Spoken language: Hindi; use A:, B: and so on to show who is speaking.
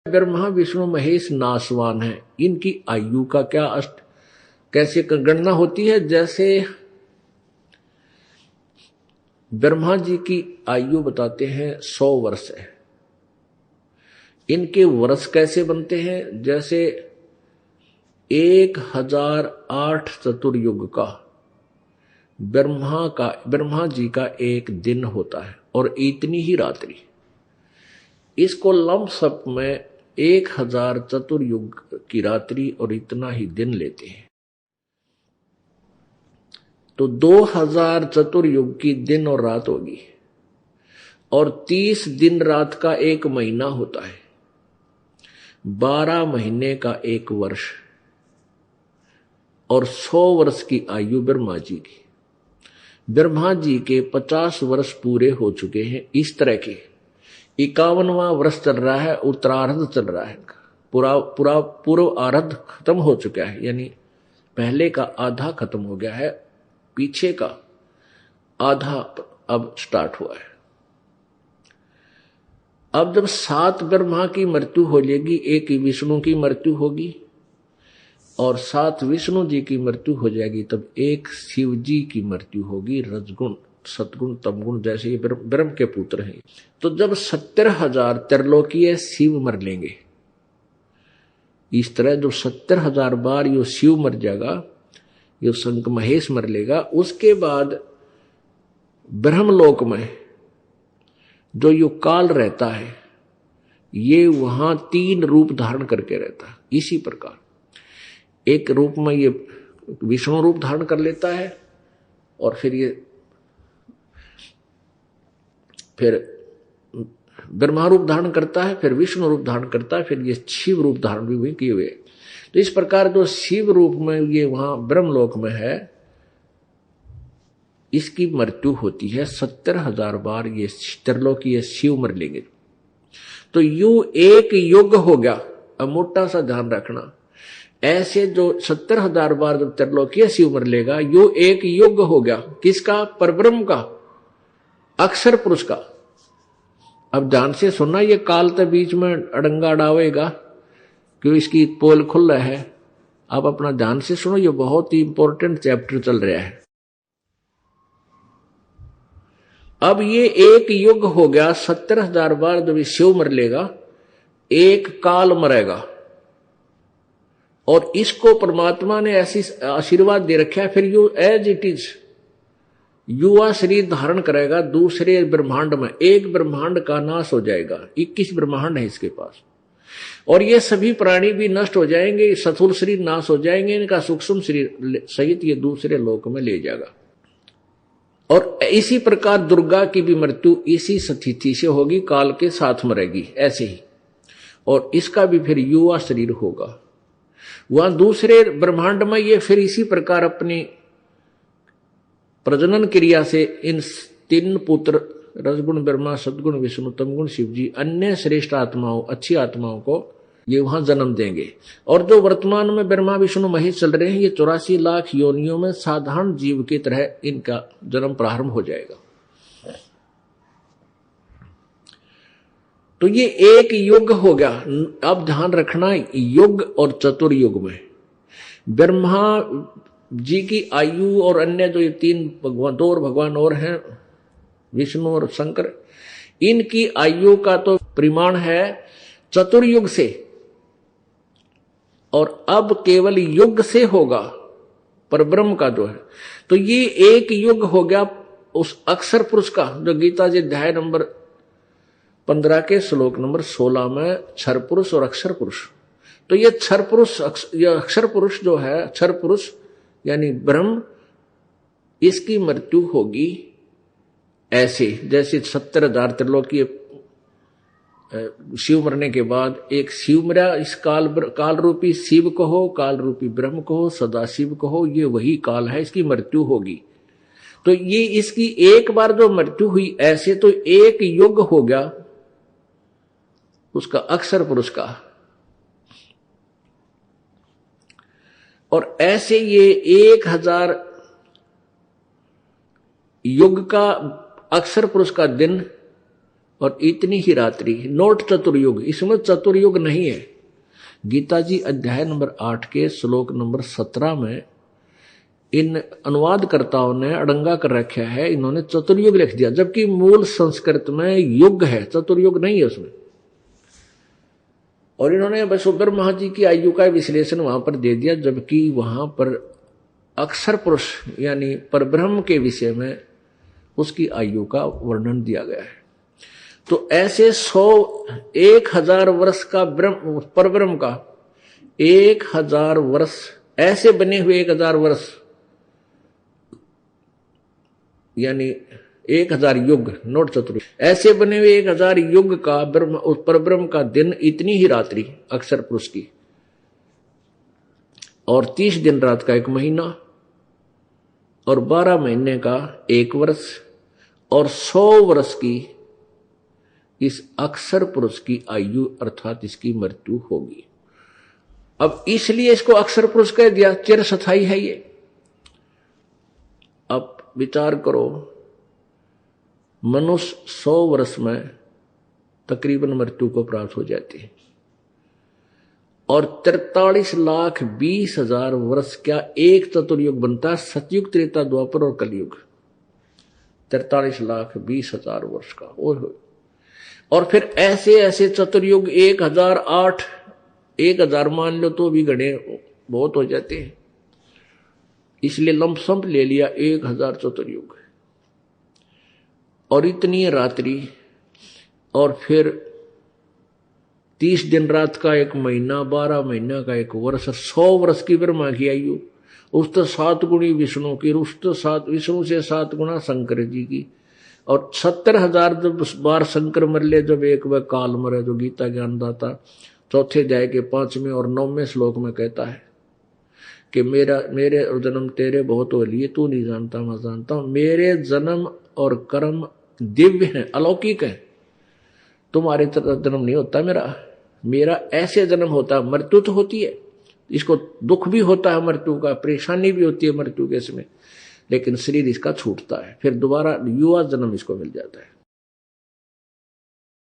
A: ब्रह्मा विष्णु महेश नासवान है, इनकी आयु का क्या कैसे गणना होती है? जैसे ब्रह्मा जी की आयु बताते हैं 100 वर्ष है। इनके वर्ष कैसे बनते हैं? जैसे 1008 चतुर्युग का ब्रह्मा जी का एक दिन होता है और इतनी ही रात्रि। इसको लमसम में 1000 चतुर्युग की रात्रि और इतना ही दिन लेते हैं। तो 2000 चतुर्युग की दिन और रात होगी और 30 दिन रात का एक महीना होता है, 12 महीने का एक वर्ष और 100 वर्ष की आयु ब्रह्मा जी की। ब्रह्मा जी के 50 वर्ष पूरे हो चुके हैं। इस तरह के 51वां वर्ष चल रहा है, उत्तरार्ध चल रहा है। पूर्व आर्ध खत्म हो चुका है, यानी पहले का आधा खत्म हो गया है, पीछे का आधा अब स्टार्ट हुआ है। अब जब 7 ब्रह्मा की मृत्यु हो जाएगी, 1 विष्णु की मृत्यु होगी और 7 विष्णु जी की मृत्यु हो जाएगी, तब 1 शिव जी की मृत्यु होगी। रजगुण सतगुण तमगुण जैसे ये ब्रह्म के पुत्र हैं। तो जब 70,000 त्रिलोकीय शिव मर लेंगे, इस तरह जो 70,000 बार यो शिव मर जाएगा, यो शंख महेश मर लेगा, उसके बाद ब्रह्मलोक में जो यो काल रहता है, ये वहां 3 रूप धारण करके रहता है। इसी प्रकार एक रूप में ये विष्णु रूप धारण कर लेता है और फिर ब्रह्मा रूप धारण करता है, फिर विष्णु रूप धारण करता है, फिर ये शिव रूप धारण भी हुए किए हुए। तो इस प्रकार जो शिव रूप में ये वहां ब्रह्मलोक में है, इसकी मृत्यु होती है 70,000 बार। ये त्रिलोकीय शिव मर लेंगे तो यू 1 युग हो गया। अब मोटा सा ध्यान रखना, ऐसे जो 70,000 बार जब त्रिलोकीय शिव मर लेगा, यो 1 युग हो गया। किसका? परब्रह्म का, अक्षर पुरुष का। अब ध्यान से सुनना, ये काल तो बीच में अड़ंगा डावेगा क्यों, इसकी पोल खुल रहा है। अब अपना ध्यान से सुनो, ये बहुत ही इंपॉर्टेंट चैप्टर चल रहा है। अब ये 1 युग हो गया, 70,000 बार जब शिव मर लेगा, 1 काल मरेगा और इसको परमात्मा ने ऐसी आशीर्वाद दे रखा है, फिर यू एज इट इज युवा शरीर धारण करेगा दूसरे ब्रह्मांड में। 1 ब्रह्मांड का नाश हो जाएगा, 21 ब्रह्मांड है इसके पास, और ये सभी प्राणी भी नष्ट हो जाएंगे, स्थूल शरीर नाश हो जाएंगे, इनका सूक्ष्म शरीर सहित ये दूसरे लोक में ले जाएगा। और इसी प्रकार दुर्गा की भी मृत्यु इसी स्थिति से होगी, काल के साथ मरेगी ऐसे ही, और इसका भी फिर युवा शरीर होगा। वहां दूसरे ब्रह्मांड में ये फिर इसी प्रकार अपनी प्रजनन क्रिया से इन 3 पुत्र रजगुण ब्रह्मा, सदगुण विष्णु, तमगुण शिव जी, अन्य श्रेष्ठ आत्माओं, अच्छी आत्माओं को ये वहां जन्म देंगे। और जो वर्तमान में ब्रह्मा विष्णु महेश चल रहे हैं, ये 84 लाख योनियों में साधारण जीव की तरह इनका जन्म प्रारंभ हो जाएगा। तो ये 1 युग हो गया। अब ध्यान रखना, युग और चतुर्युग में ब्रह्मा जी की आयु और अन्य जो ये 3 भगवान, 2 और भगवान और हैं, विष्णु और शंकर, इनकी आयु का तो परिमाण है चतुर्युग से, और अब केवल युग से होगा परब्रह्म का जो है। तो ये 1 युग हो गया उस अक्षर पुरुष का, जो गीता जी अध्याय नंबर 15 के श्लोक नंबर 16 में क्षर पुरुष और अक्षर पुरुष। तो ये क्षर पुरुष, ये अक्षर पुरुष जो है, क्षर पुरुष यानी ब्रह्म, इसकी मृत्यु होगी ऐसे जैसे 70,000 त्रिलोकीय शिव मरने के बाद 1 शिव मरा। इस काल रूपी शिव कहो, काल रूपी ब्रह्म कहो, सदा शिव कहो, ये वही काल है, इसकी मृत्यु होगी। तो ये इसकी एक बार जो मृत्यु हुई ऐसे, तो 1 युग हो गया उसका अक्षर पुरुष का। और ऐसे ये 1000 युग का अक्षर पुरुष का दिन और इतनी ही रात्रि, नोट चतुर्युग, इसमें चतुर्युग नहीं है। गीता जी अध्याय नंबर 8 के श्लोक नंबर 17 में इन अनुवादकर्ताओं ने अड़ंगा कर रखा है, इन्होंने चतुर्युग लिख दिया, जबकि मूल संस्कृत में युग है, चतुर्युग नहीं है उसमें। और इन्होंने बस ब्रह्मा जी की आयु का विश्लेषण वहां पर दे दिया, जबकि वहां पर अक्षर पुरुष यानी परब्रह्म के विषय में उसकी आयु का वर्णन दिया गया है। तो ऐसे 1,000 वर्ष का ब्रह्म, परब्रह्म का 1,000 वर्ष, ऐसे बने हुए 1,000 वर्ष यानी 1,000 युग, नोट चतुर्युग, ऐसे बने हुए 1,000 युग का परब्रह्म का दिन, इतनी ही रात्रि अक्षर पुरुष की, और 30 दिन रात का 1 महीना, और 12 महीने का 1 वर्ष, और 100 वर्ष की इस अक्षर पुरुष की आयु अर्थात इसकी मृत्यु होगी। अब इसलिए इसको अक्षर पुरुष कह दिया, चिरस्थायी है ये। अब विचार करो, मनुष्य 100 वर्ष में तकरीबन मृत्यु को प्राप्त हो जाती है, और 43,20,000 वर्ष क्या एक चतुर्युग बनता है? सतयुग, त्रेता, द्वापर और कलयुग, 43,20,000 वर्ष का। और फिर ऐसे ऐसे चतुर्युग 1,008, 1,000 मान लो तो भी गणे बहुत हो जाते हैं, इसलिए लंपसम ले लिया 1,000 चतुर्युग, और इतनी रात्रि, और फिर 30 दिन रात का 1 महीना, 12 महीना का 1 वर्ष, 100 वर्ष की ब्रह्मा की आयु, उस तो 7 गुणी विष्णु की, उस तो 7 विष्णु से 7 गुना शंकर जी की, और 70,000 जब बार शंकर मर ले, जब एक वह काल मरे, जो गीता ज्ञानदाता चौथे अध्याय के 5वें और 9वें श्लोक में कहता है कि मेरे जन्म तेरे बहुत हो लिए, तू नहीं जानता मैं जानता हूं। मेरे जन्म और कर्म दिव्य हैं, अलौकिक हैं, तुम्हारे जन्म नहीं होता मेरा ऐसे जन्म होता है। मृत्यु तो होती है, इसको दुख भी होता है मृत्यु का, परेशानी भी होती है मृत्यु के समय, लेकिन शरीर इसका छूटता है, फिर दोबारा युवा जन्म इसको मिल जाता है।